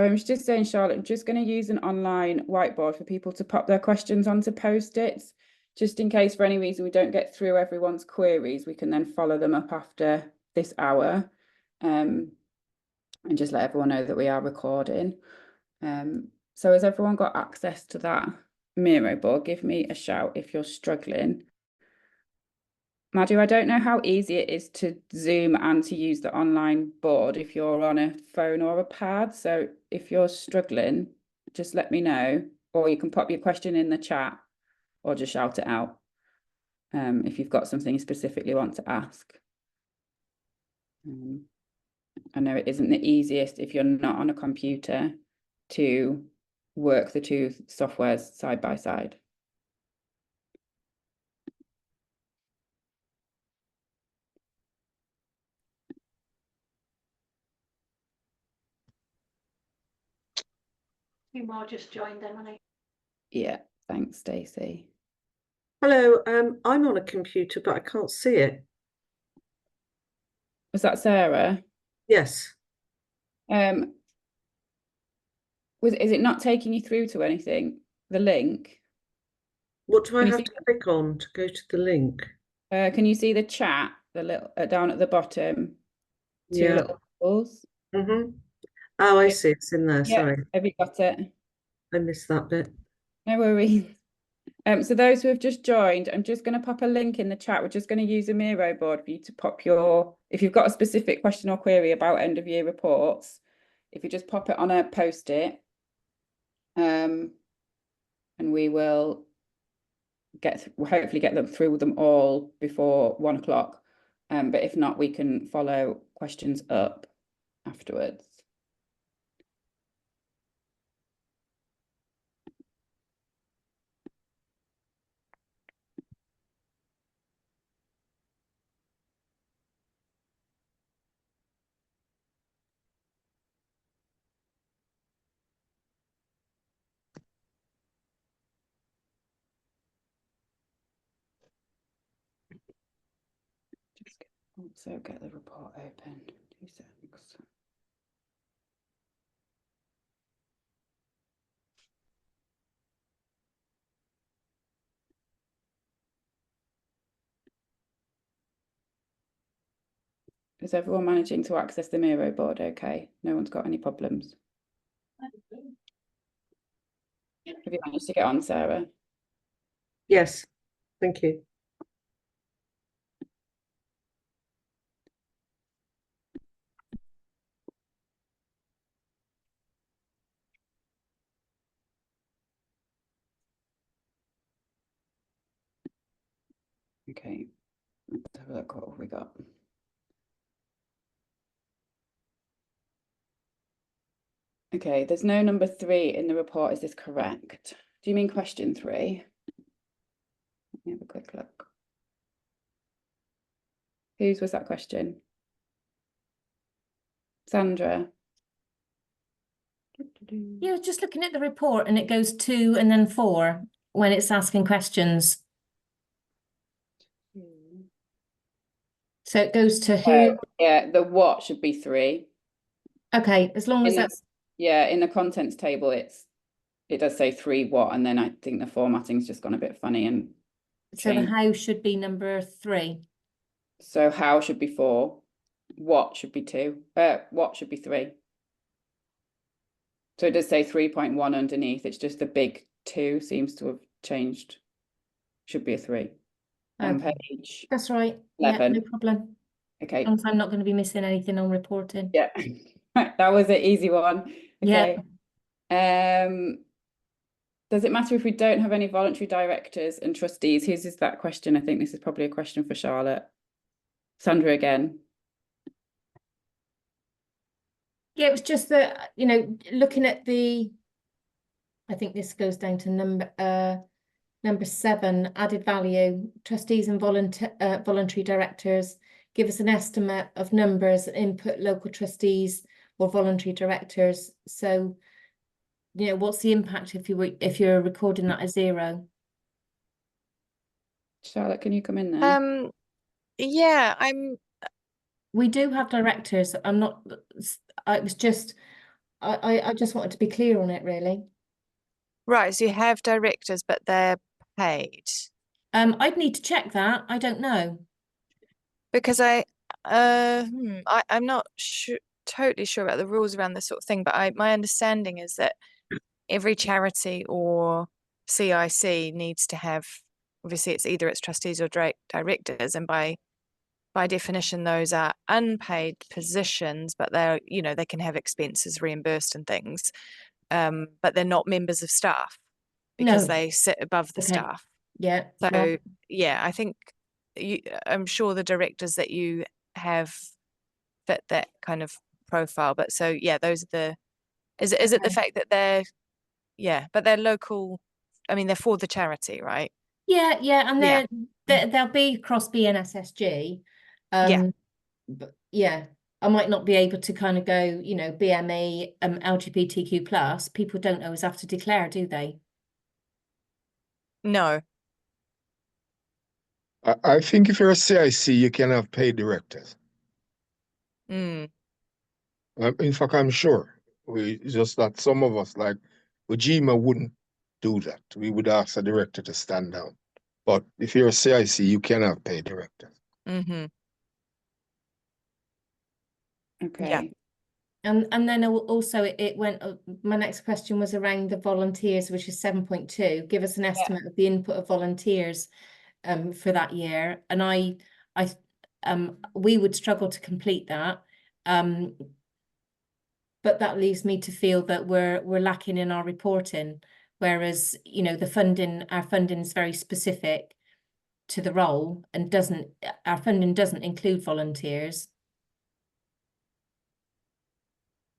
I was just saying, Charlotte, I'm just going to use an online whiteboard for people to pop their questions onto Post-its, just in case for any reason we don't get through everyone's queries, we can then follow them up after this hour, and just let everyone know that we are recording. So has everyone got access to that Miro board? Give me a shout if you're struggling. Madhu, I don't know how easy it is to Zoom and to use the online board if you're on a phone or a pad. So if you're struggling, just let me know, or you can pop your question in the chat or just shout it out if you've got something you specifically want to ask. I know it isn't the easiest if you're not on a computer to work the two softwares side by side. Two more just joined, Emily. Yeah, thanks, Stacey. Hello, I'm on a computer, but I can't see it. Was that Sarah? Yes. Is it not taking you through to anything? The link? What do I have to click on to go to the link? Can you see the chat, the little down at the bottom? Two little bubbles. Mm-hmm. Oh, I see. It's in there. Yeah. Sorry. Have you got it? I missed that bit. No worries. So those who have just joined, I'm just going to pop a link in the chat. We're just going to use a Miro board for you to pop if you've got a specific question or query about end of year reports, if you just pop it on a Post-it, and we will hopefully get them through them all before 1 o'clock. But if not, we can follow questions up afterwards. Also get the report open. 2 seconds. Is everyone managing to access the Miro board okay? No one's got any problems? Have you managed to get on, Sarah? Yes, thank you. Okay, let's have a look what have we got. Okay, there's no number 3 in the report. Is this correct? Do you mean question 3? Let me have a quick look. Whose was that question? Sandra? Yeah, I was just looking at the report and it goes 2 and then 4 when it's asking questions. So it goes to who? Yeah, the what should be 3. Okay, as long as that's... Yeah, in the contents table, it does say 3 what, and then I think the formatting's just gone a bit funny and so the how should be number 3. So how should be 4. What should be 2. What should be 3. So it does say 3.1 underneath. It's just the big 2 seems to have changed. Should be a 3 on page. That's right. 11. Yeah, no problem. Okay. As long as I'm not going to be missing anything on reporting. Yeah, that was an easy one. Okay. Yeah. Does it matter if we don't have any voluntary directors and trustees? Whose is that question? I think this is probably a question for Charlotte. Sandra again. Yeah, it was just that, you know, looking at the, I think this goes down to number 7, added value. Trustees and voluntary directors give us an estimate of numbers, input local trustees or voluntary directors. So, you know, what's the impact if you're recording that as 0? Charlotte, can you come in there? Yeah, we do have directors. It was just I just wanted to be clear on it, really. Right, so you have directors, but they're paid. I'd need to check that. I don't know. Because I'm not totally sure about the rules around this sort of thing, but my understanding is that every charity or CIC needs to have, obviously it's either its trustees or directors, and by definition those are unpaid positions, but they're, you know, they can have expenses reimbursed and things, but they're not members of staff because No. they sit above the Okay. staff. Yeah. So Well, yeah, I think I'm sure the directors that you have fit that kind of profile. But so yeah, those are the, is it the okay. fact that but they're local, I mean they're for the charity, right? Yeah, yeah, and Yeah. they'll be across BNSSG. Yeah. But yeah, I might not be able to kind of go, you know, BME, LGBTQ plus. People don't always have to declare, do they? No. I think if you're a CIC, you can have paid directors. Mm. In fact, I'm sure. It's just that some of us, like Ujima, wouldn't do that. We would ask a director to stand down. But if you're a CIC, you can have paid directors. Mm-hmm. Okay. And then also it went, my next question was around the volunteers, which is 7.2. Give us an estimate of the input of volunteers for that year. And we would struggle to complete that. But that leaves me to feel that we're lacking in our reporting, whereas, you know, our funding is very specific to the role and our funding doesn't include volunteers.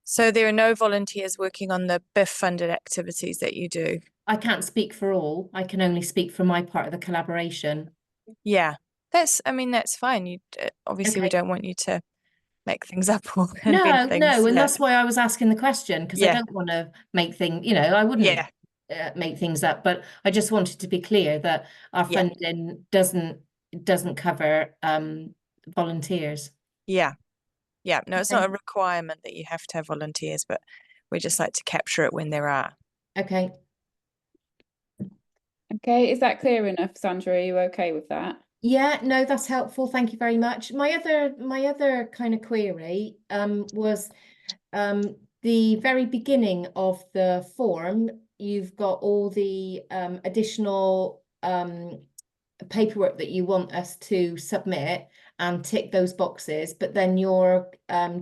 So there are no volunteers working on the BIF funded activities that you do? I can't speak for all. I can only speak for my part of the collaboration. Yeah, I mean, that's fine. You obviously we Okay. don't want you to make things up or No, invent things. no, and Yeah. that's why I was asking the question, because I Yeah. don't want to make things, you know, I wouldn't Yeah. make things up, but I just wanted to be clear that our Yeah. funding doesn't cover volunteers. Yeah. Yeah. No, it's Okay. not a requirement that you have to have volunteers, but we just like to capture it when there are. Okay. Okay, is that clear enough, Sandra? Are you okay with that? Yeah, no, that's helpful. Thank you very much. My other kind of query was the very beginning of the form. You've got all the additional paperwork that you want us to submit and tick those boxes, but then you're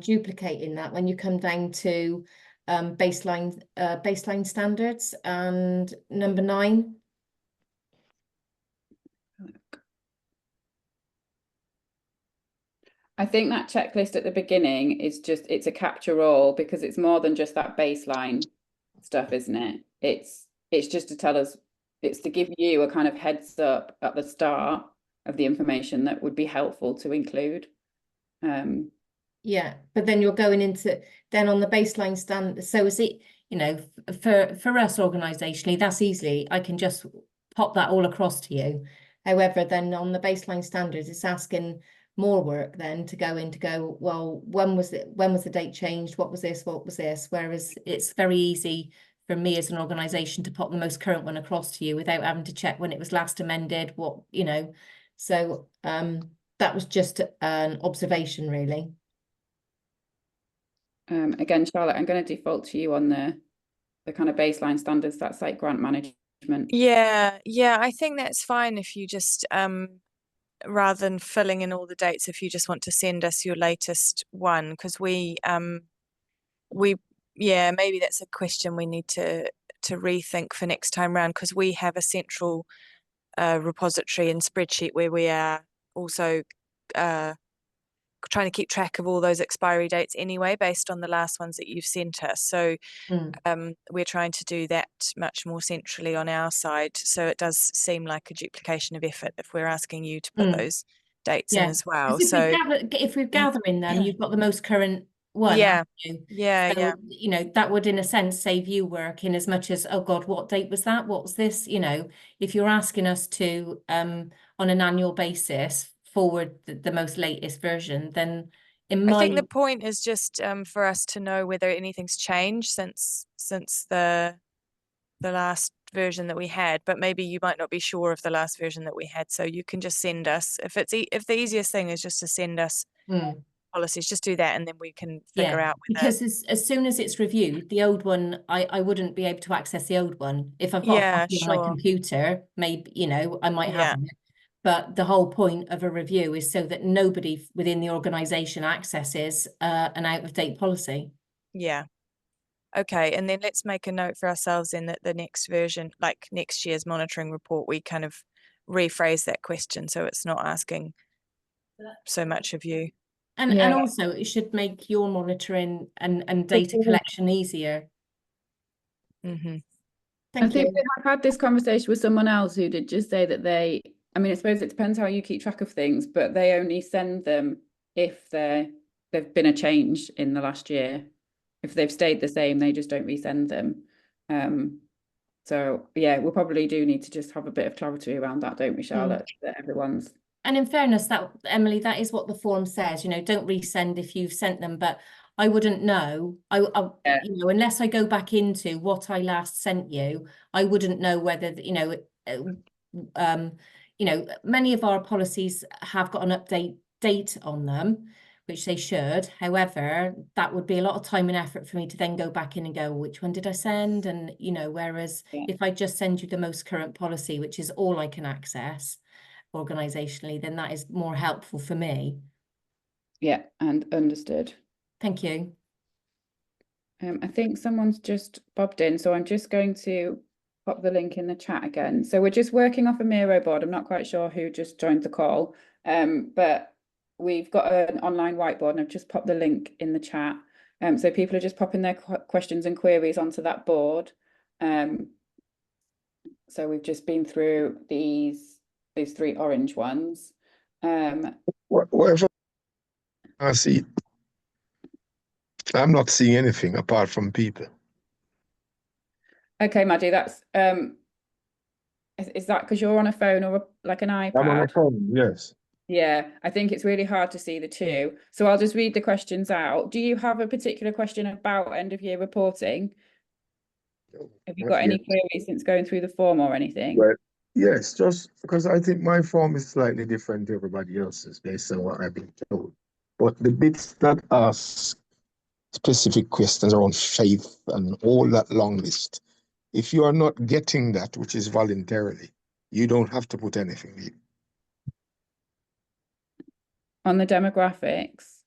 duplicating that when you come down to baseline standards and number 9. I think that checklist at the beginning is it's a capture all because it's more than just that baseline stuff, isn't it? It's just to tell us, it's to give you a kind of heads up at the start of the information that would be helpful to include. Yeah, but then you're going into then on the baseline stand. So is it, you know, for us organisationally, that's easily, I can just pop that all across to you. However, then on the baseline standards, it's asking more work then to go, well, when was the date changed? What was this? What was this? Whereas it's very easy for me as an organisation to pop the most current one across to you without having to check when it was last amended, what, you know. So that was just an observation, really. Again, Charlotte, I'm going to default to you on the kind of baseline standards. That's like grant management. Yeah, I think that's fine if you just rather than filling in all the dates, if you just want to send us your latest one, because maybe that's a question we need to rethink for next time round, because we have a central repository and spreadsheet where we are also trying to keep track of all those expiry dates anyway, based on the last ones that you've sent us. So we're trying to do that much more centrally on our side. So it does seem like a duplication of effort if we're asking you to put those dates in as well. So if we're gathering them, you've got the most current one. Yeah. You? Yeah. So, you know, that would in a sense save you work in as much as, oh God, what date was that? What was this? You know, if you're asking us to on an annual basis forward the most latest version, then in I think my the point is just for us to know whether anything's changed since the last version that we had, but maybe you might not be sure of the last version that we had, so you can just send us, if the easiest thing is just to send us policies, just do that, and then we can figure out whether. Because as soon as it's reviewed, the old one, I wouldn't be able to access the old one. If I've got a Yeah, copy on my sure. computer, maybe, you know, I might Yeah. have it. But the whole point of a review is so that nobody within the organisation accesses an out-of-date policy. Yeah. Okay, and then let's make a note for ourselves in that the next version, like next year's monitoring report, we kind of rephrase that question so it's not asking so much of you. And Yeah. also it should make your monitoring and data collection easier. Mm-hmm. I Thank think you. we have had this conversation with someone else who did just say that they, I mean, I suppose it depends how you keep track of things, but they only send them if there've been a change in the last year. If they've stayed the same, they just don't resend them. So yeah, we probably do need to just have a bit of clarity around that, don't we, Charlotte? That everyone's. And in fairness, that Emily, that is what the form says. You know, don't resend if you've sent them, but I wouldn't know. Yeah. You know, unless I go back into what I last sent you, I wouldn't know whether, you know, many of our policies have got an update date on them, which they should. However, that would be a lot of time and effort for me to then go back in and go, which one did I send? And, you know, whereas if I just send you the most current policy, which is all I can access organisationally, then that is more helpful for me. Yeah, and understood. Thank you. I think someone's just bobbed in, so I'm just going to pop the link in the chat again. So we're just working off a Miro board. I'm not quite sure who just joined the call, but we've got an online whiteboard and I've just popped the link in the chat. So people are just popping their questions and queries onto that board. So we've just been through these 3 orange ones. Whatever I see, I'm not seeing anything apart from people. Okay, Maddie, that's is that because you're on a phone or like an iPad? I'm on a phone, yes. Yeah, I think it's really hard to see the two. So I'll just read the questions out. Do you have a particular question about end of year reporting? Have you got any queries since going through the form or anything? Well, yes, just because I think my form is slightly different to everybody else's based on what I've been told. But the bits that ask specific questions around faith and all that long list, if you are not getting that, which is voluntarily, you don't have to put anything in. On the demographics?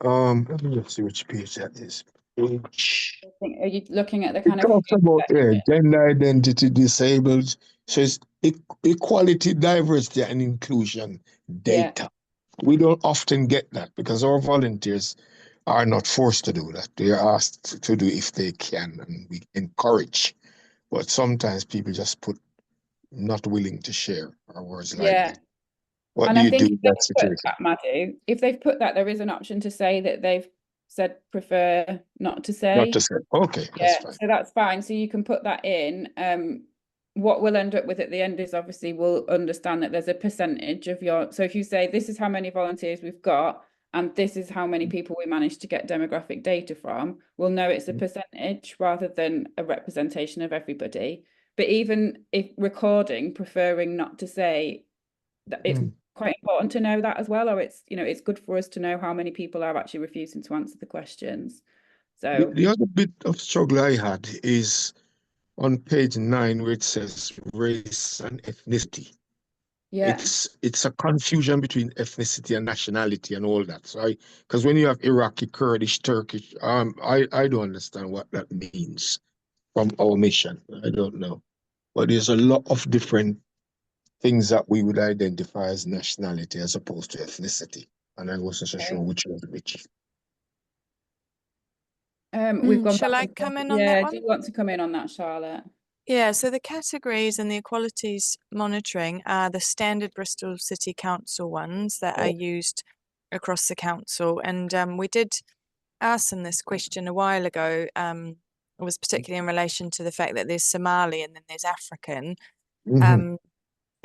Let me just see which page that is. Page. Are you looking at the It kind of talks about gender identity, disabled, so it's equality, diversity, and inclusion data. We don't often get that because our volunteers are not forced to do that. They are asked to do if they can, and we encourage. But sometimes people just put not willing to share or words like that. What and do I you think do if in that they've situation? put that, Madhu, if they've put that, there is an option to say that they've said prefer not to say. Not to say. Okay, that's fine. So that's fine. So you can put that in. What we'll end up with at the end is obviously we'll understand that there's a percentage of your. So if you say this is how many volunteers we've got, and this is how many people we managed to get demographic data from, we'll know it's a percentage rather than a representation of everybody. But even if recording, preferring not to say that, it's quite important to know that as well, or it's, you know, it's good for us to know how many people are actually refusing to answer the questions. So The other bit of struggle I had is on page 9 where it says race and ethnicity. yeah, It's a confusion between ethnicity and nationality and all that. So because when you have Iraqi, Kurdish, Turkish, I don't understand what that means from our mission. I don't know. But there's a lot of different things that we would identify as nationality as opposed to ethnicity. And I wasn't so sure which was which. we've gone Shall back I and come forth. in on that one? Do you want to come in on that, Charlotte? Yeah, so the categories and the equalities monitoring are the standard Bristol City Council ones that are used across the council. And we did ask them this question a while ago. It was particularly in relation to the fact that there's Somali and then there's African.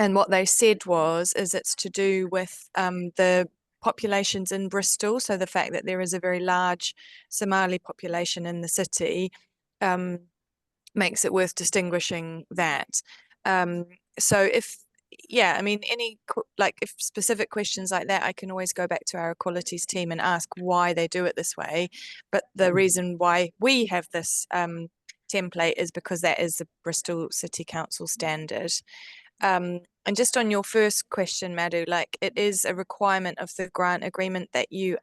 And what they said is it's to do with the populations in Bristol, so the fact that there is a very large Somali population in the city makes it worth distinguishing that. So yeah, I mean, if specific questions like that, I can always go back to our equalities team and ask why they do it this way. But the reason why we have this template is because that is the Bristol City Council standard. And just on your first question, Madhu, like it is a requirement of the grant agreement that you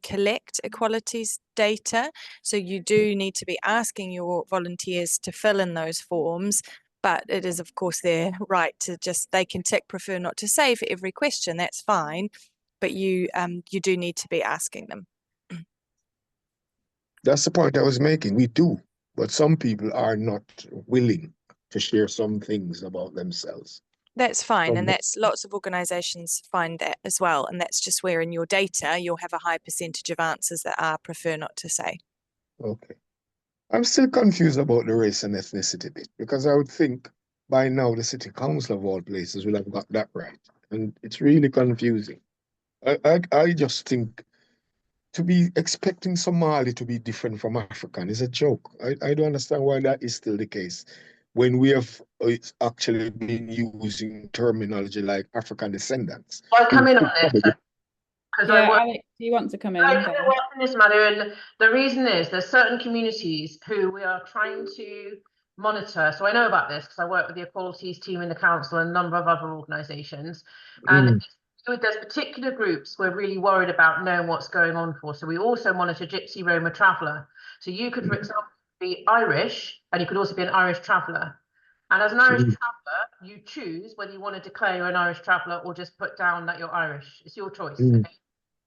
collect equalities data. So you do need to be asking your volunteers to fill in those forms, but it is of course their right to they can tick prefer not to say for every question, that's fine, but you do need to be asking them. That's the point I was making. We do, but some people are not willing to share some things about themselves. That's fine, and that's lots of organizations find that as well, and that's just where in your data you'll have a high percentage of answers that are prefer not to say. Okay. I'm still confused about the race and ethnicity bit, because I would think by now the City Council of all places will have got that right, and it's really confusing. I just think to be expecting Somali to be different from African is a joke. I don't understand why that is still the case when we have actually been using terminology like African descendants. I'll come in on this because Yeah, Alex, do you want to come in? I work in this matter, and the reason is there's certain communities who we are trying to monitor. So I know about this because I work with the equalities team in the council and a number of other organisations, and there's particular groups we're really worried about knowing what's going on for. So we also monitor Gypsy, Roma, Traveller. So you could, for example, be Irish, and you could also be an Irish traveller. And as an Irish traveller, you choose whether you want to declare you're an Irish traveller or just put down that you're Irish. It's your choice. Okay?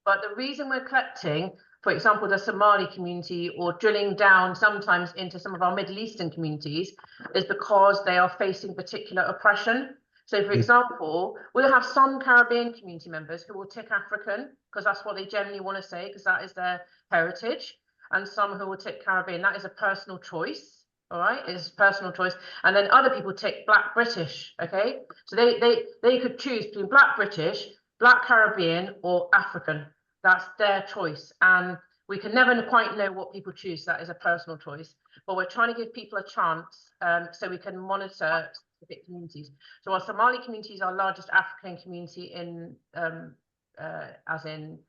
But the reason we're collecting, for example, the Somali community or drilling down sometimes into some of our Middle Eastern communities is because they are facing particular oppression. So, for example, we'll have some Caribbean community members who will tick African because that's what they generally want to say because that is their heritage, and some who will tick Caribbean. That is a personal choice. All right, it's a personal choice. And then other people tick Black British. Okay, so they could choose between Black British, Black Caribbean, or African. That's their choice, and we can never quite know what people choose. That is a personal choice, but we're trying to give people a chance so we can monitor specific communities. So our Somali community is our largest African community in as in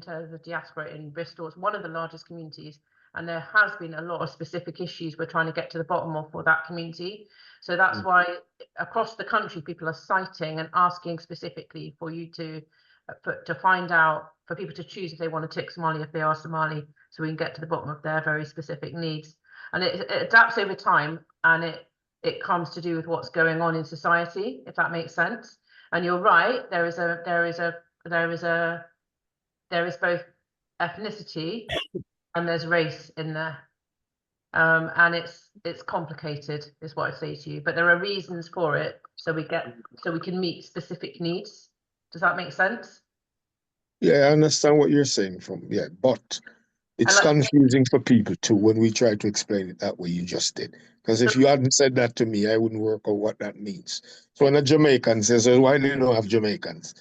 terms of the diaspora in Bristol. It's one of the largest communities, and there has been a lot of specific issues we're trying to get to the bottom of for that community. So that's why across the country people are citing and asking specifically for you to find out, for people to choose if they want to tick Somali if they are Somali, so we can get to the bottom of their very specific needs. And it adapts over time, and it comes to do with what's going on in society, if that makes sense. And you're right, there is both ethnicity and there's race in there, and it's complicated, is what I say to you. But there are reasons for it, so we can meet specific needs. Does that make sense? Yeah, I understand what you're saying but it's confusing for people too when we try to explain it that way you just did. Because if you hadn't said that to me, I wouldn't work out what that means. So when a Jamaican says, well, why do you not have Jamaicans?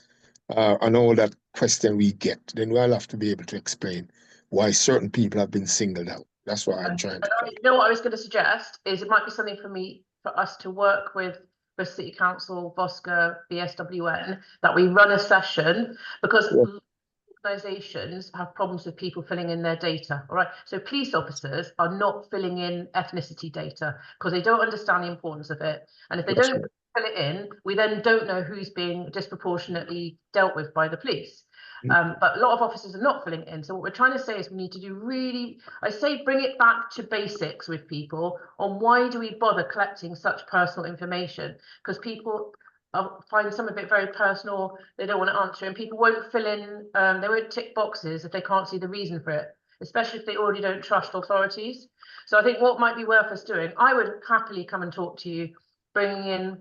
And all that question we get, then we'll have to be able to explain why certain people have been singled out. That's what I'm trying to do. You know what I was going to suggest is it might be something for us to work with the City Council, VOSCA, BSWN, that we run a session, because organisations have problems with people filling in their data. All right, so police officers are not filling in ethnicity data because they don't understand the importance of it, and if they don't fill it in, we then don't know who's being disproportionately dealt with by the police. But a lot of officers are not filling it in. So what we're trying to say is we need to bring it back to basics with people on why do we bother collecting such personal information, because people find some of it very personal, they don't want to answer, and people won't fill in, they won't tick boxes if they can't see the reason for it, especially if they already don't trust authorities. So I think what might be worth us doing, I would happily come and talk to you, bringing in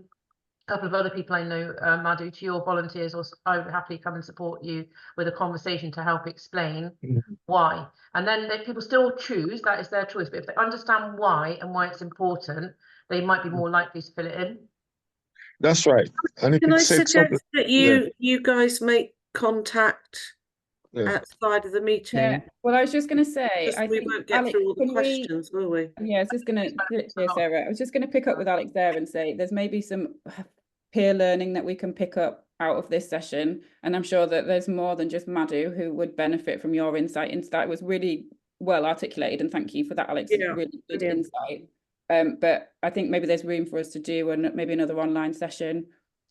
a couple of other people I know, Madhu, to your volunteers, or I would happily come and support you with a conversation to help explain why. And then if people still choose, that is their choice, but if they understand why and why it's important, they might be more likely to fill it in. That's right. And can I suggest that you guys make contact Yeah. outside of the meeting? Yeah, well, I was just going to say, Just I we think, won't get Alex, through all the can we, questions, will we? yeah, I was just going to flip here, Sarah. I was just going to pick up with Alex there and say there's maybe some peer learning that we can pick up out of this session. And I'm sure that there's more than just Madhu who would benefit from your insight into that. It was really well articulated, and thank you for that, Alex. Yeah, Really good brilliant. insight. But I think maybe there's room for us to do maybe another online session.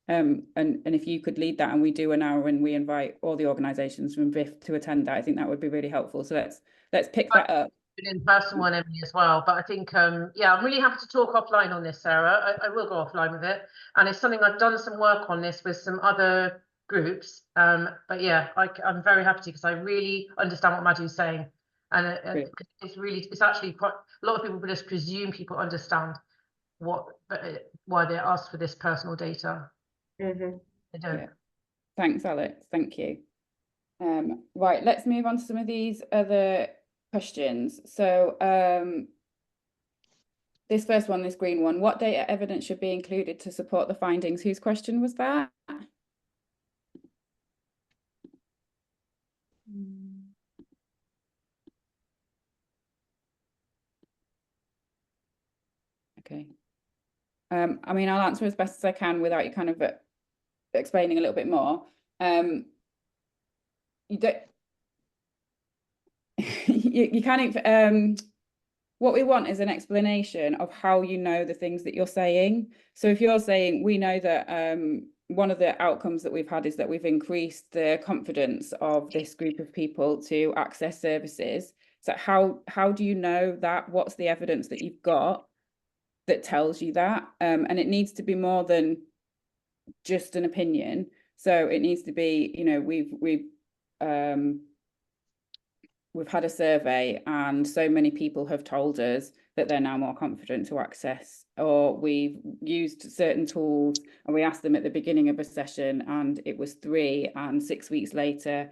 And if you could lead that and we do an hour and we invite all the organisations from BIF to attend that, I think that would be really helpful. So let's pick that up. An in-person one, Emily, as well. But I think, yeah, I'm really happy to talk offline on this, Sarah. I will go offline with it. And it's something I've done some work on this with some other groups. But yeah, I'm very happy to, because I really understand what Madhu's saying. And it's actually quite, a lot of people just presume people understand why they asked for this personal data. Mm-hmm. They don't. Yeah. Thanks, Alex. Thank you. Right, let's move on to some of these other questions. So this first one, this green one, what data evidence should be included to support the findings? Whose question was that? Okay. I mean, I'll answer as best as I can without you kind of explaining a little bit more. You don't you kind of what we want is an explanation of how you know the things that you're saying. So if you're saying we know that one of the outcomes that we've had is that we've increased the confidence of this group of people to access services. So how do you know that? What's the evidence that you've got that tells you that? And it needs to be more than just an opinion. So it needs to be, you know, we've had a survey and so many people have told us that they're now more confident to access, or we've used certain tools and we asked them at the beginning of a session and it was 3, and 6 weeks later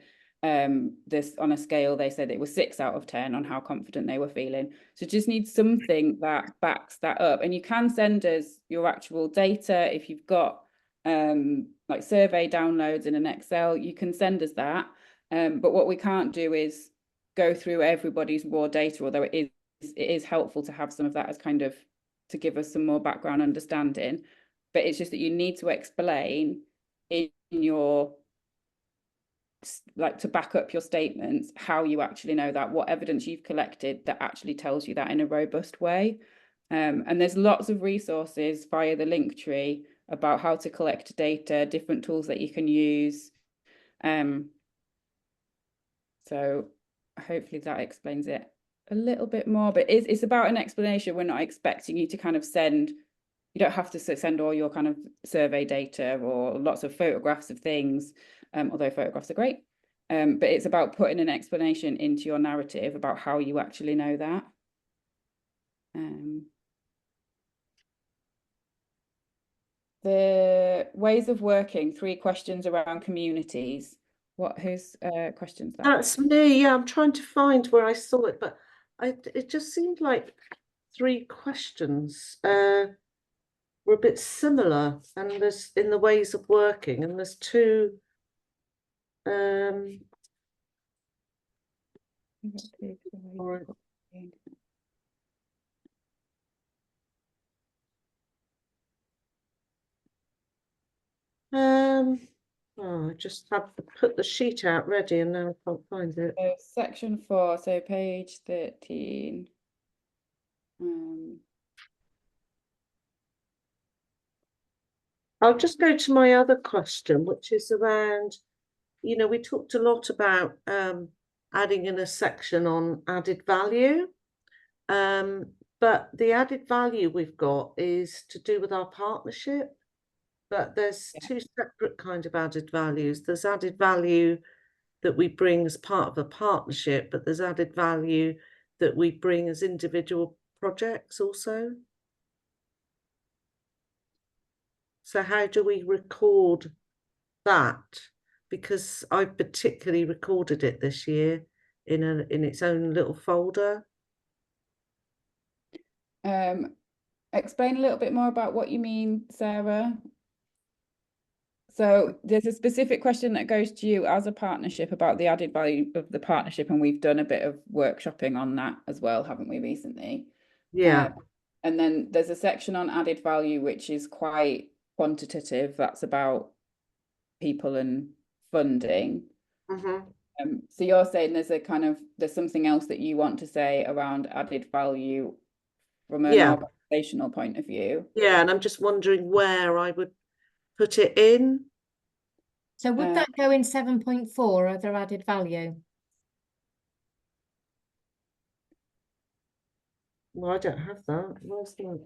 this on a scale they said it was 6 out of 10 on how confident they were feeling. So just need something that backs that up. And you can send us your actual data if you've got like survey downloads in an Excel, you can send us that. But what we can't do is go through everybody's raw data, although it is helpful to have some of that as kind of to give us some more background understanding. But it's just that you need to explain in your, like, to back up your statements, how you actually know that, what evidence you've collected that actually tells you that in a robust way. And there's lots of resources via the link tree about how to collect data, different tools that you can use. So hopefully that explains it a little bit more, but it's about an explanation. We're not expecting you to kind of send, you don't have to send all your kind of survey data or lots of photographs of things, although photographs are great. But it's about putting an explanation into your narrative about how you actually know that. The ways of working, 3 questions around communities. Whose questions that? That's me. Yeah, I'm trying to find where I saw it, but it just seemed like 3 questions were a bit similar, and there's in the ways of working, and there's 2. Oh, I just have to put the sheet out ready and now I can't find it. So section 4, so page 13. I'll just go to my other question, which is around, you know, we talked a lot about adding in a section on added value. But the added value we've got is to do with our partnership. But there's 2 separate kind of added values. There's added value that we bring as part of a partnership, but there's added value that we bring as individual projects also. So how do we record that? Because I particularly recorded it this year in its own little folder. Explain a little bit more about what you mean, Sarah. So there's a specific question that goes to you as a partnership about the added value of the partnership, and we've done a bit of workshopping on that as well, haven't we, recently? Yeah. And then there's a section on added value, which is quite quantitative. That's about people and funding. Mhm. So you're saying there's something else that you want to say around added value from an Yeah. organizational point of view. Yeah, and I'm just wondering where I would put it in. So would that go in 7.4, other added value? Well, I don't have that. Where's that?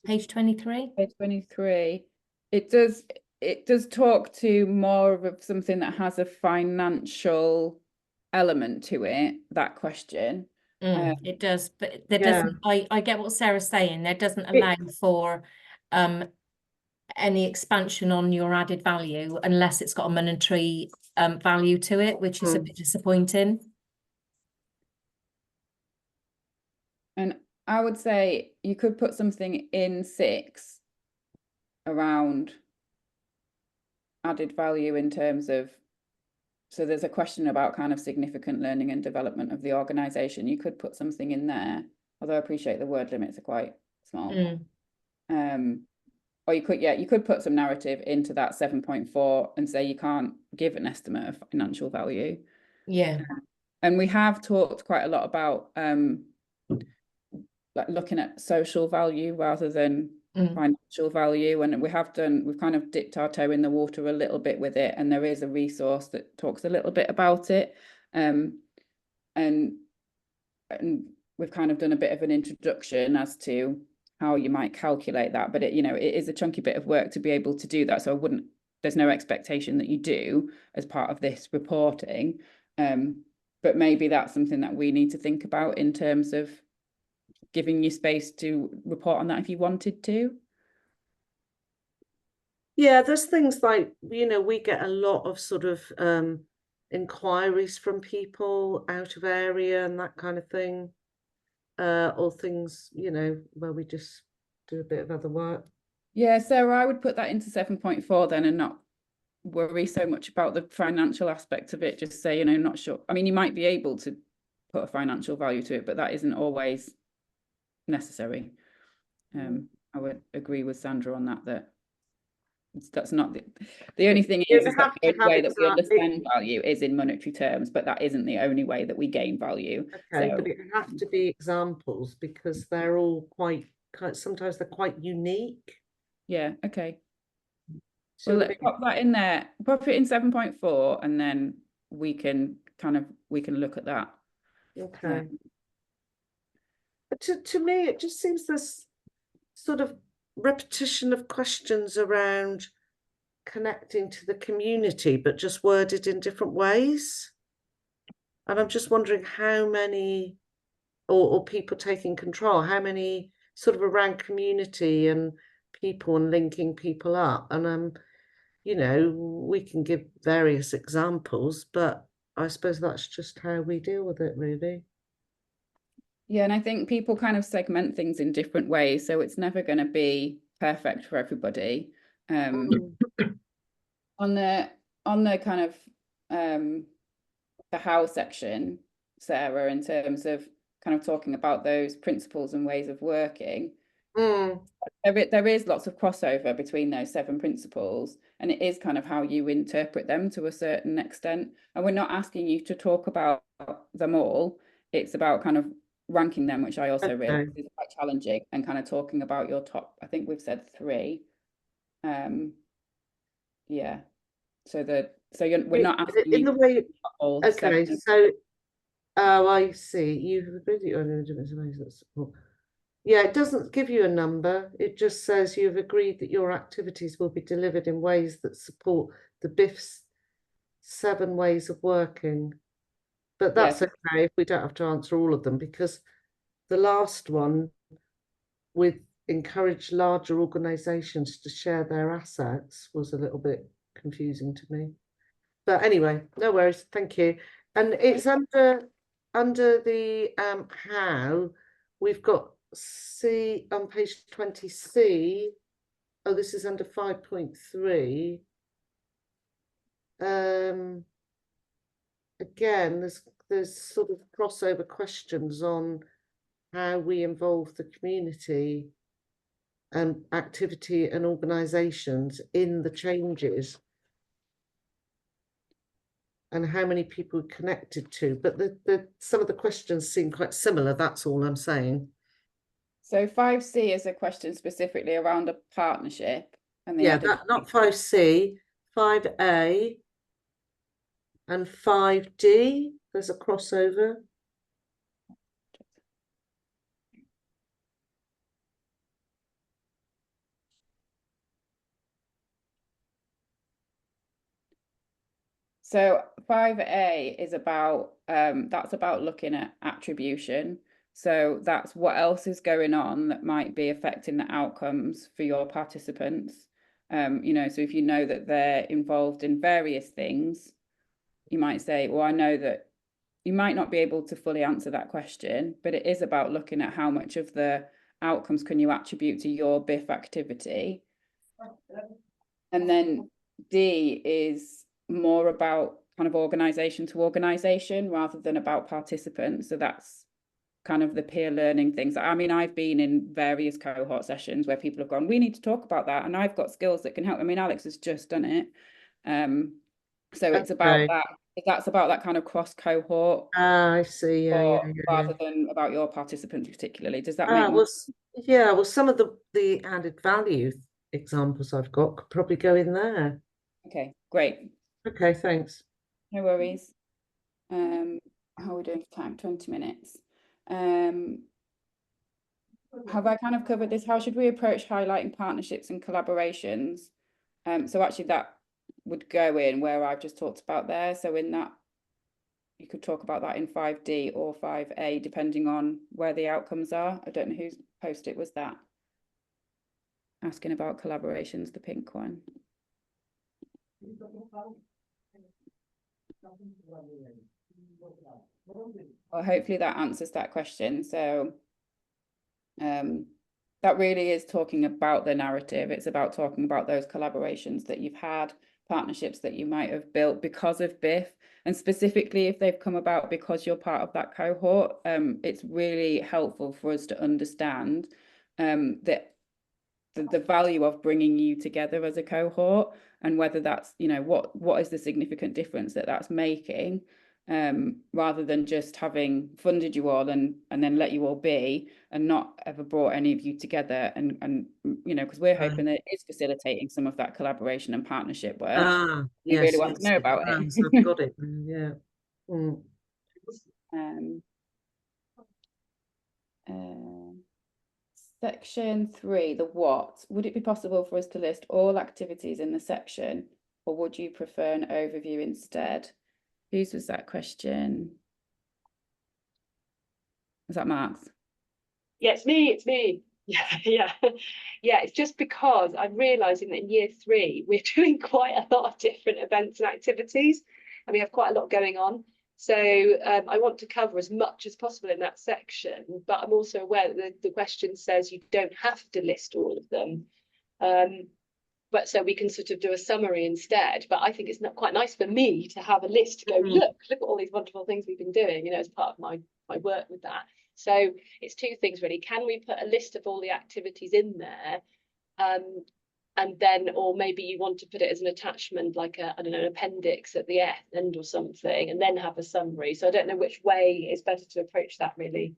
Page 23? Page 23. It does talk to more of something that has a financial element to it, that question. It does, but there Yeah. doesn't, I get what Sarah's saying, there doesn't allow for any expansion on your added value unless it's got a monetary value to it, which is a bit disappointing. And I would say you could put something in 6 around added value in terms of, so there's a question about kind of significant learning and development of the organization. You could put something in there, although I appreciate the word limits are quite small. Or you could put some narrative into that 7.4 and say you can't give an estimate of financial value. Yeah. And we have talked quite a lot about like looking at social value rather than financial value, and we've kind of dipped our toe in the water a little bit with it, and there is a resource that talks a little bit about it, and we've kind of done a bit of an introduction as to how you might calculate that, but it is a chunky bit of work to be able to do that, so there's no expectation that you do as part of this reporting, but maybe that's something that we need to think about in terms of giving you space to report on that if you wanted to. Yeah, there's things like, we get a lot of sort of inquiries from people out of area and that kind of thing, or things, where we just do a bit of other work. Yeah, so I would put that into 7.4 then and not worry so much about the financial aspect of it. Just say, not sure. I mean, you might be able to put a financial value to it, but that isn't always necessary. I would agree with Sandra on that that's not the only thing is that the only way that we understand value is in monetary terms, but that isn't the only way that we gain value. Okay, but it have to be examples because they're all sometimes they're quite unique. Yeah, okay. So let's pop that in there, pop it in 7.4, and then we can look at that. Okay. But to me, it just seems this sort of repetition of questions around connecting to the community, but just worded in different ways. And I'm just wondering how many, or people taking control, how many sort of around community and people and linking people up. And we can give various examples, but I suppose that's just how we deal with it, really. Yeah, and I think people kind of segment things in different ways, so it's never going to be perfect for everybody. On the kind of the how section, Sarah, in terms of kind of talking about those principles and ways of working, there is lots of crossover between those 7 principles, and it is kind of how you interpret them to a certain extent. And we're not asking you to talk about them all. It's about kind of ranking them, which I also realize is quite challenging, and kind of talking about your top, I think we've said 3. Yeah. We're not asking in you the way. Okay, 7. so I see. You've agreed that you're in different ways that support. Yeah, it doesn't give you a number. It just says you've agreed that your activities will be delivered in ways that support the BIF's 7 ways of working. But that's okay if we don't have to answer all of them, because the last one with encourage larger organizations to share their assets was a little bit confusing to me. But anyway, no worries, thank you. And it's under the how, we've got C on page 20C. Oh, this is under 5.3. again, there's sort of crossover questions on how we involve the community and activity and organisations in the changes, and how many people are connected to. But some of the questions seem quite similar. That's all I'm saying. So 5C is a question specifically around a partnership, and the Yeah, added not 5C, 5A and 5D. There's a crossover. So 5A is about that's about looking at attribution. So that's what else is going on that might be affecting the outcomes for your participants. You know, so if you know that they're involved in various things, you might say, well, I know that you might not be able to fully answer that question, but it is about looking at how much of the outcomes can you attribute to your BIF activity. And then D is more about kind of organisation to organisation rather than about participants. So that's kind of the peer learning things. I mean, I've been in various cohort sessions where people have gone, we need to talk about that, and I've got skills that can help. I mean, Alex has just done it. So it's about that. That's about that kind of cross cohort. I see. Rather than about your participants particularly. Does that make well, yeah, well, some of the added value examples I've got could probably go in there. Okay, great. Okay, thanks. No worries. How are we doing for time? 20 minutes. Have I kind of covered this? How should we approach highlighting partnerships and collaborations? So actually that would go in where I've just talked about there. So in that, you could talk about that in 5D or 5A, depending on where the outcomes are. I don't know whose post-it was that. Asking about collaborations, the pink one. Well, hopefully that answers that question. So that really is talking about the narrative. It's about talking about those collaborations that you've had, partnerships that you might have built because of BIF, and specifically if they've come about because you're part of that cohort. It's really helpful for us to understand that the value of bringing you together as a cohort, and whether that's, you know, what is the significant difference that that's making, rather than just having funded you all and then let you all be and not ever brought any of you together, and you know, because we're hoping that it is facilitating some of that collaboration and partnership work. We Yes, really want to know about it. I've got it. Yeah. Section 3, the what. Would it be possible for us to list all activities in the section, or would you prefer an overview instead? Whose was that question? Was that Mark's? Yeah, it's me. Yeah. It's just because I'm realizing that in year 3 we're doing quite a lot of different events and activities, and we have quite a lot going on. So I want to cover as much as possible in that section, but I'm also aware that the question says you don't have to list all of them. But so we can sort of do a summary instead. But I think it's not quite nice for me to have a list to go, look at all these wonderful things we've been doing, you know, as part of my work with that. So it's two things really. Can we put a list of all the activities in there? And then, or maybe you want to put it as an attachment, like I don't know, an appendix at the end or something, and then have a summary. So I don't know which way is better to approach that really.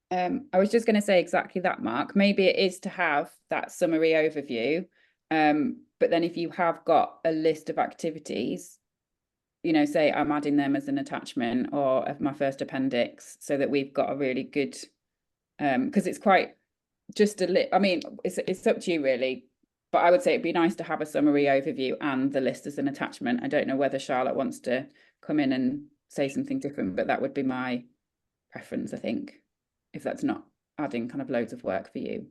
I was just going to say exactly that, Mark. Maybe it is to have that summary overview. But then if you have got a list of activities, you know, say I'm adding them as an attachment or of my first appendix, so that we've got a really good, because it's quite just I mean, it's up to you really, but I would say it'd be nice to have a summary overview and the list as an attachment. I don't know whether Charlotte wants to come in and say something different, but that would be my preference, I think, if that's not adding kind of loads of work for you.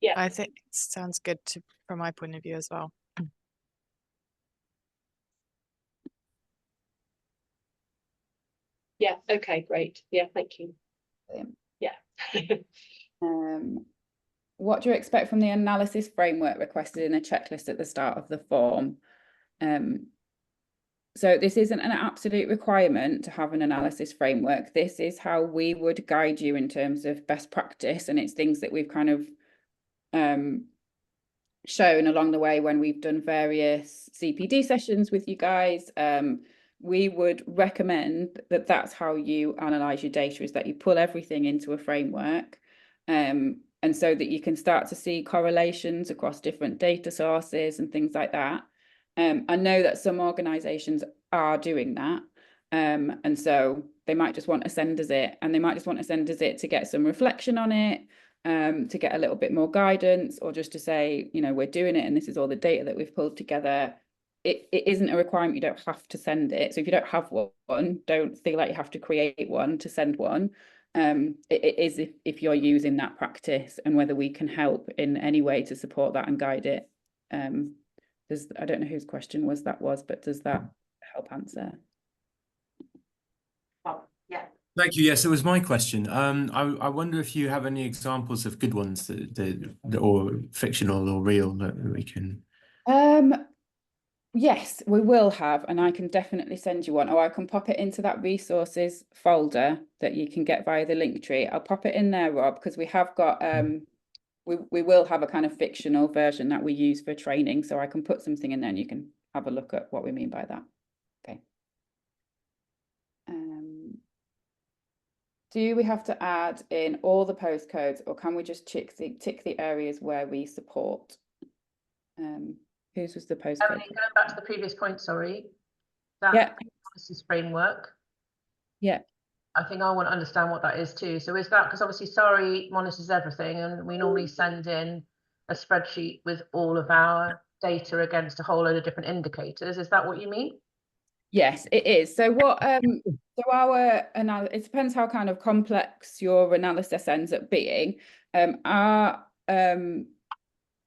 Yeah, I think it sounds good from my point of view as well. Yeah, okay, great. Yeah, thank you. Yeah. What do you expect from the analysis framework requested in a checklist at the start of the form? So this isn't an absolute requirement to have an analysis framework. This is how we would guide you in terms of best practice, and it's things that we've kind of shown along the way when we've done various CPD sessions with you guys. We would recommend that that's how you analyze your data, is that you pull everything into a framework, and so that you can start to see correlations across different data sources and things like that. I know that some organizations are doing that. And so they might just want to send us it, and they might just want to send us it to get some reflection on it, to get a little bit more guidance, or just to say, you know, we're doing it and this is all the data that we've pulled together. It isn't a requirement. You don't have to send it. So if you don't have one, don't feel like you have to create one to send one. It is if you're using that practice, and whether we can help in any way to support that and guide it. I don't know whose question that was, but does that help answer? Oh, yeah. Thank you. Yes, it was my question. I wonder if you have any examples of good ones that or fictional or real that we can. Yes, we will have, and I can definitely send you one, or I can pop it into that resources folder that you can get via the link tree. I'll pop it in there, Rob, because we have got we will have a kind of fictional version that we use for training, so I can put something in there and you can have a look at what we mean by that. Okay. Do we have to add in all the postcodes, or can we just tick the areas where we support? Whose was the postcode? Emily, going back to the previous point, sorry. That Yeah. analysis framework. Yeah. I think I want to understand what that is too. So is that, because obviously SARI monitors everything, and we normally send in a spreadsheet with all of our data against a whole load of different indicators. Is that what you mean? Yes, it is. So what so our analysis, it depends how kind of complex your analysis ends up being.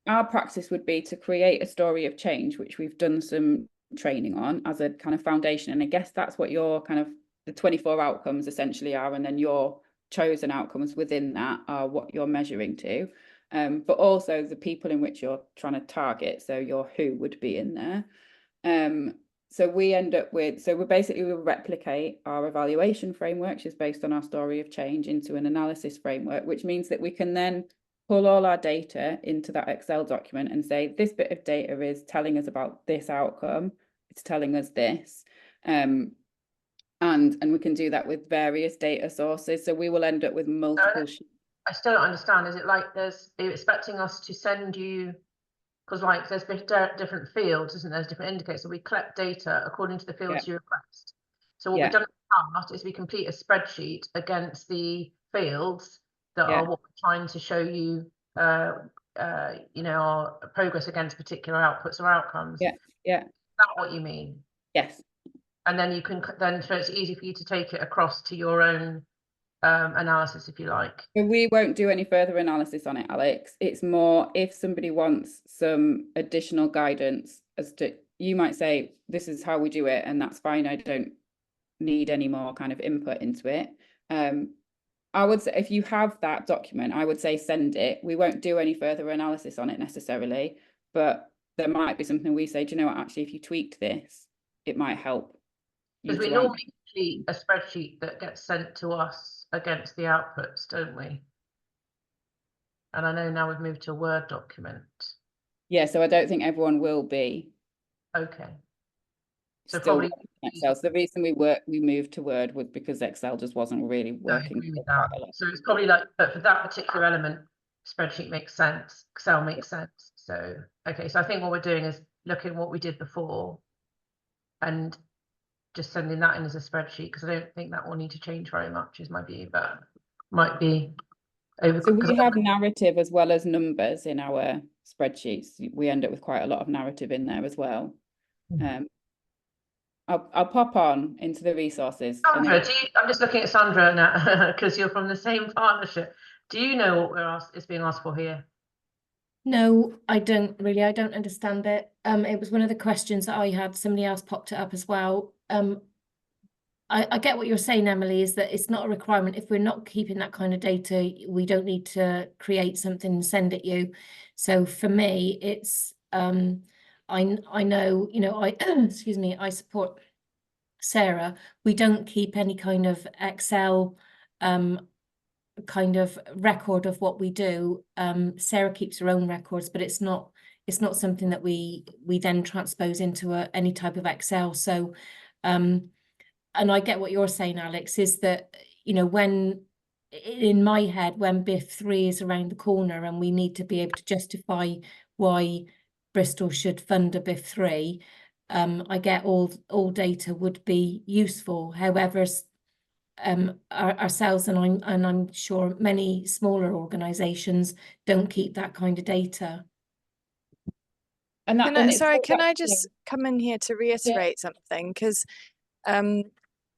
Our practice would be to create a story of change, which we've done some training on as a kind of foundation. And I guess that's what your kind of the 24 outcomes essentially are, and then your chosen outcomes within that are what you're measuring to. But also the people in which you're trying to target. So your who would be in there. So we end up with, so we basically will replicate our evaluation framework, which is based on our story of change, into an analysis framework, which means that we can then pull all our data into that Excel document and say, this bit of data is telling us about this outcome, it's telling us this. And we can do that with various data sources. So we will end up with multiple sheets. I still don't understand. Is it like are you expecting us to send you, because like there's different fields, isn't there? There's different indicators. So we collect data according to the fields you request. So what we've done in the past is we complete a spreadsheet against the fields that are what we're trying to show you, you know, our progress against particular outputs or outcomes. Yeah. Is that what you mean? Yes. And then you can so it's easy for you to take it across to your own analysis, if you like. So we won't do any further analysis on it, Alex. It's more if somebody wants some additional guidance as to, you might say, this is how we do it, and that's fine. I don't need any more kind of input into it. I would say if you have that document, I would say send it. We won't do any further analysis on it necessarily, but there might be something we say, do you know what, actually, if you tweaked this, it might help. Because we normally complete a spreadsheet that gets sent to us against the outputs, don't we? And I know now we've moved to a Word document. Yeah, so I don't think everyone will be. Okay. So still probably Excel. So the reason we moved to Word was because Excel just wasn't really working. With that. So it's probably like, but for that particular element, spreadsheet makes sense, Excel makes sense. So okay, so I think what we're doing is looking at what we did before and just sending that in as a spreadsheet, because I don't think that will need to change very much, is my view, but might be over. So we have narrative as well as numbers in our spreadsheets. We end up with quite a lot of narrative in there as well. I'll pop on into the resources. Sandra, I'm just looking at Sandra now because you're from the same partnership. Do you know what is being asked for here? No, I don't really. I don't understand it. It was one of the questions that I had. Somebody else popped it up as well. I get what you're saying, Emily, is that it's not a requirement. If we're not keeping that kind of data, we don't need to create something and send it you. So for me, it's I know, you know, I excuse me, I support Sarah, we don't keep any kind of Excel kind of record of what we do. Sarah keeps her own records, but it's not something that we then transpose into any type of Excel. So and I get what you're saying, Alex, is that, you know, when in my head, when BIF 3 is around the corner and we need to be able to justify why Bristol should fund a BIF 3, I get all data would be useful. However, ourselves and I'm sure many smaller organisations don't keep that kind of data. And that, Can and I, it's sorry, all can back I to- just come in here to reiterate something? Because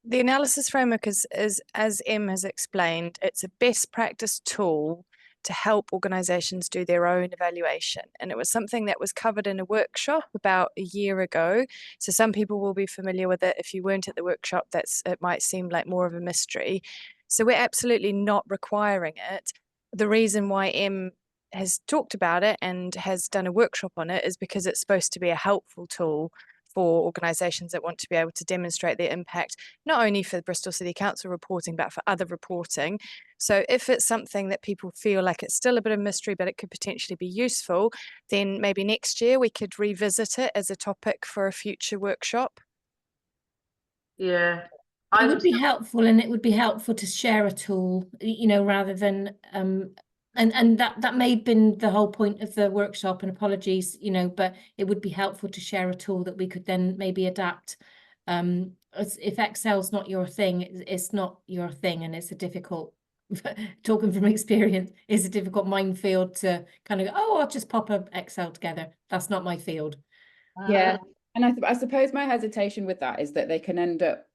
the analysis framework is, as Em has explained, it's a best practice tool to help organisations do their own evaluation. And it was something that was covered in a workshop about a year ago. So some people will be familiar with it. If you weren't at the workshop, it might seem like more of a mystery. So we're absolutely not requiring it. The reason why Em has talked about it and has done a workshop on it is because it's supposed to be a helpful tool for organisations that want to be able to demonstrate their impact, not only for the Bristol City Council reporting, but for other reporting. So if it's something that people feel like it's still a bit of mystery, but it could potentially be useful, then maybe next year we could revisit it as a topic for a future workshop. Yeah. It would be helpful, and it would be helpful to share a tool, you know, rather than and that may have been the whole point of the workshop, and apologies, you know, but it would be helpful to share a tool that we could then maybe adapt. If Excel's not your thing, it's not your thing, and it's a difficult, talking from experience, it's a difficult minefield to kind of go, oh, I'll just pop a Excel together. That's not my field. Yeah, and I suppose my hesitation with that is that they can end up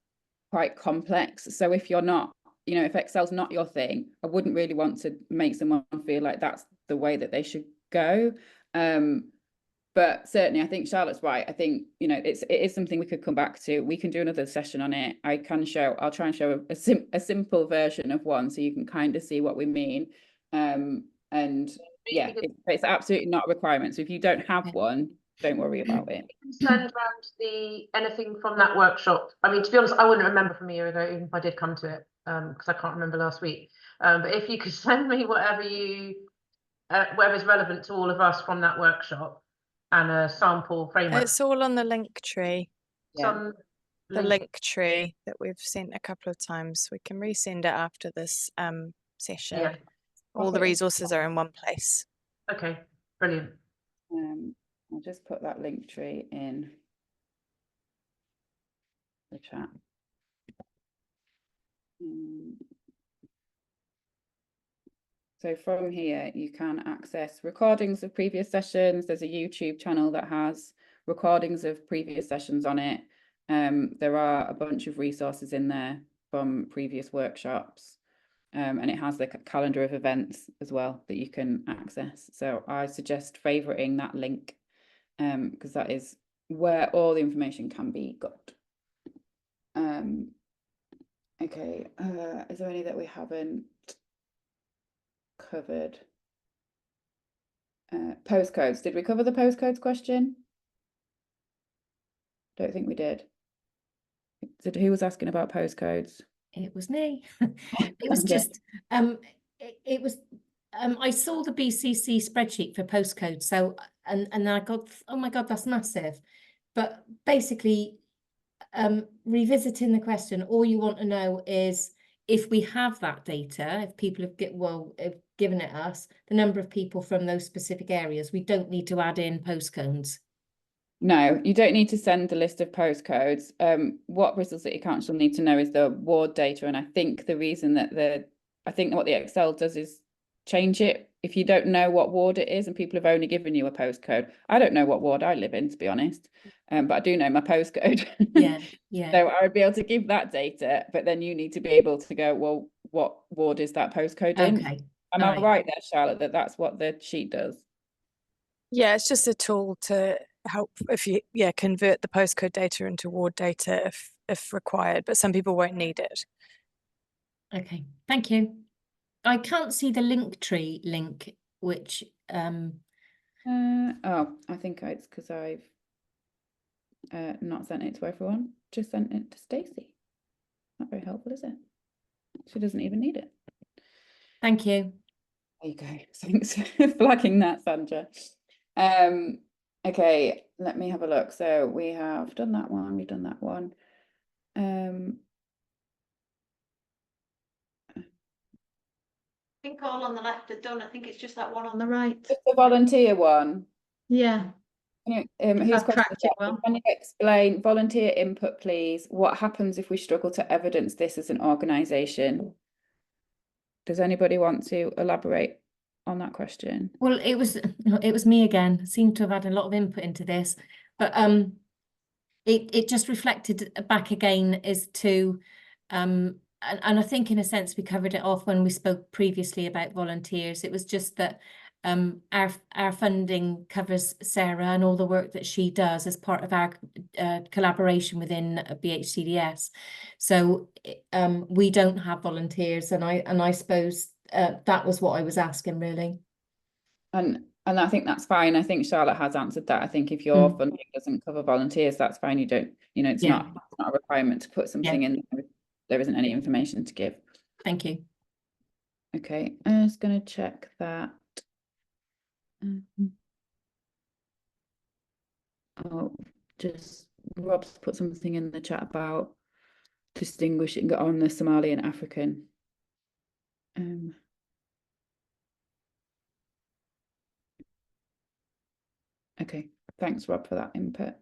quite complex. So if you're not, you know, if Excel's not your thing, I wouldn't really want to make someone feel like that's the way that they should go. But certainly I think Charlotte's right. I think, you know, it is something we could come back to. We can do another session on it. I'll try and show a simple version of one so you can kind of see what we mean. And yeah, it's absolutely not a requirement. So if you don't have one, don't worry about it. Send around anything from that workshop. I mean, to be honest, I wouldn't remember from a year ago, even if I did come to it, because I can't remember last week. But if you could send me whatever's relevant to all of us from that workshop and a sample framework. It's all on the link tree. Yeah. The link tree that we've sent a couple of times. We can resend it after this session. Yeah. All the resources are in one place. Okay, brilliant. I'll just put that link tree in the chat. So from here, you can access recordings of previous sessions. There's a YouTube channel that has recordings of previous sessions on it. There are a bunch of resources in there from previous workshops. And it has the calendar of events as well that you can access. So I suggest favoriting that link because that is where all the information can be got. Okay, is there any that we haven't covered? Postcodes. Did we cover the postcodes question? Don't think we did. Who was asking about postcodes? It was me. It was just it was I saw the BCC spreadsheet for postcodes, so and I got, oh my God, that's massive. But basically, revisiting the question, all you want to know is if we have that data, if people have given it us, the number of people from those specific areas. We don't need to add in postcodes. No, you don't need to send the list of postcodes. What Bristol City Council need to know is the ward data, and I think the reason that I think what the Excel does is change it. If you don't know what ward it is and people have only given you a postcode, I don't know what ward I live in, to be honest, but I do know my postcode. Yeah. So I would be able to give that data, but then you need to be able to go, well, what ward is that postcode in? Okay. Am I right there, Charlotte, that's what the sheet does? Yeah, it's just a tool to help if you convert the postcode data into ward data if required, but some people won't need it. Okay, thank you. I can't see the link tree link, which oh, I think it's because I've not sent it to everyone, just sent it to Stacey. Not very helpful, is it? She doesn't even need it. Thank you. There you go. Thanks for flagging that, Sandra. Okay, let me have a look. So we have done that one, we've done that one. I think all on the left are done. I think it's just that one on the right. Just the volunteer one. Yeah. Can you, here's a question in the chat. well. Can you explain volunteer input, please? What happens if we struggle to evidence this as an organisation? Does anybody want to elaborate on that question? Well, it was me again. Seemed to have had a lot of input into this, but it just reflected back again as to and I think in a sense we covered it off when we spoke previously about volunteers. It was just that our funding covers Sarah and all the work that she does as part of our collaboration within BHCDS. So we don't have volunteers, and I suppose that was what I was asking really. And I think that's fine. I think Charlotte has answered that. I think if your funding doesn't cover volunteers, that's fine. You don't, it's Yeah. not a requirement to put something in there if there isn't any information to give. Thank you. Okay, I'm just going to check that. Oh, just Rob's put something in the chat about distinguishing on the Somali and African. Okay, thanks Rob for that input.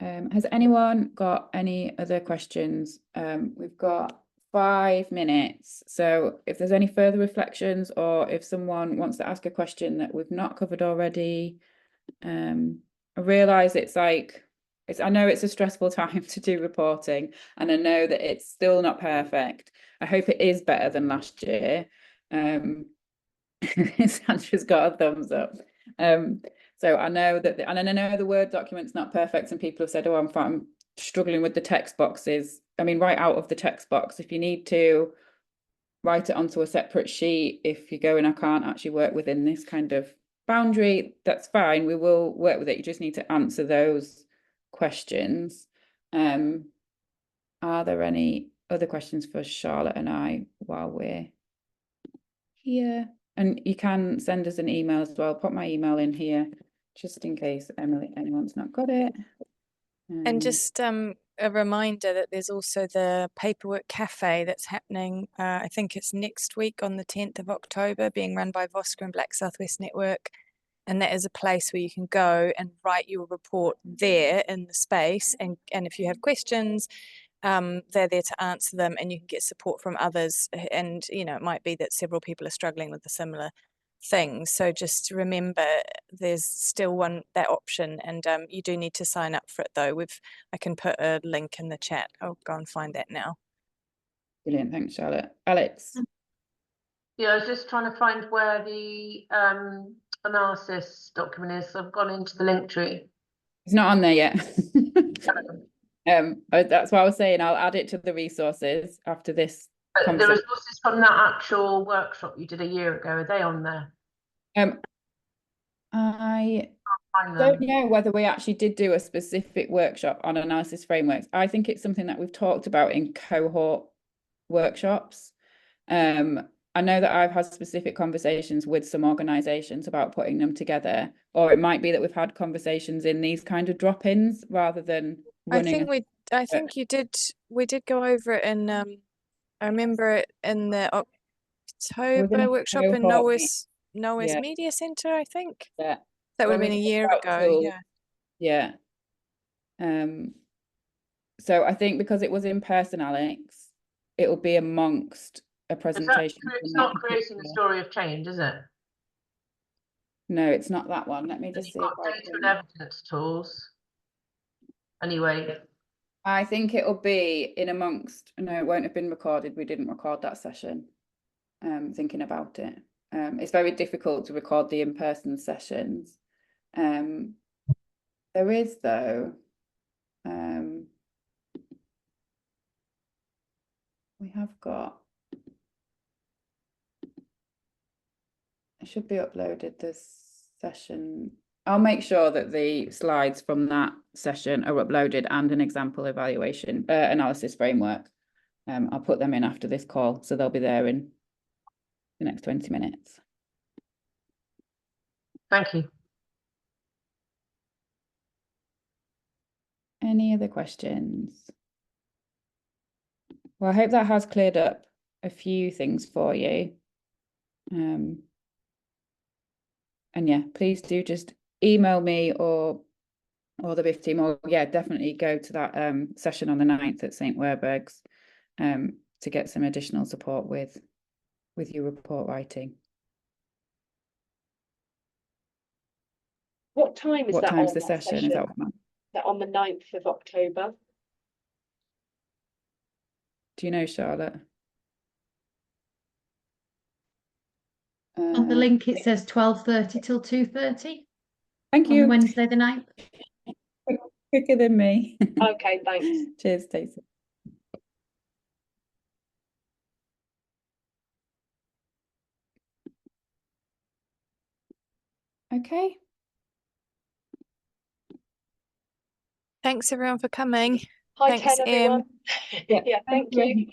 Has anyone got any other questions? We've got 5 minutes, so if there's any further reflections or if someone wants to ask a question that we've not covered already, I realise I know it's a stressful time to do reporting, and I know that it's still not perfect. I hope it is better than last year. Sandra's got a thumbs up. So I know that, and I know the Word document's not perfect, and people have said, oh, I'm struggling with the text boxes. I mean, write out of the text box. If you need to write it onto a separate sheet, if you go and I can't actually work within this kind of boundary, that's fine. We will work with it. You just need to answer those questions. Are there any other questions for Charlotte and I while we're here? And you can send us an email as well. Put my email in here just in case anyone's not got it. And just a reminder that there's also the Paperwork Cafe that's happening. I think it's next week on the 10th of October, being run by Voska and Black Southwest Network. And that is a place where you can go and write your report there in the space. And if you have questions, they're there to answer them, and you can get support from others. And, it might be that several people are struggling with a similar thing. So just remember, there's still that option, and you do need to sign up for it though. I can put a link in the chat. I'll go and find that now. Brilliant, thanks Charlotte. Alex? Yeah, I was just trying to find where the analysis document is. So I've gone into the link tree. It's not on there yet. That's what I was saying. I'll add it to the resources after this. The resources from that actual workshop you did a year ago, are they on there? I don't know whether we actually did do a specific workshop on analysis frameworks. I think it's something that we've talked about in cohort workshops. I know that I've had specific conversations with some organisations about putting them together, or it might be that we've had conversations in these kind of drop-ins rather than running. I think we did go over it in I remember it in the October workshop in Noah's Media Centre, I think. Yeah. That would have been a year ago. Yeah. So I think because it was in person, Alex, it will be amongst a presentation. It's not creating a story of change, is it? No, it's not that one. Let me just see. Data and evidence tools. Anyway. I think it'll be in amongst, no, it won't have been recorded. We didn't record that session. Thinking about it. It's very difficult to record the in-person sessions. There is though, we have got, it should be uploaded, this session I'll make sure that the slides from that session are uploaded and an example evaluation analysis framework. I'll put them in after this call, so they'll be there in the next 20 minutes. Thank you. Any other questions? Well, I hope that has cleared up a few things for you. And yeah, please do just email me or the BIF team, or yeah, definitely go to that session on the 9th at St. Werburgh's to get some additional support with your report writing. What time is What that time's on, the that session? Is that that on the 9th of October? do you know, Charlotte? On the link it says 12:30 till 2:30 Thank on you. Wednesday the 9th. Quicker than me. Okay, thanks. Cheers, Stacey. Okay. Thanks everyone for coming. Hi, Thanks, Ten, everyone. Yeah, Yeah, thank you.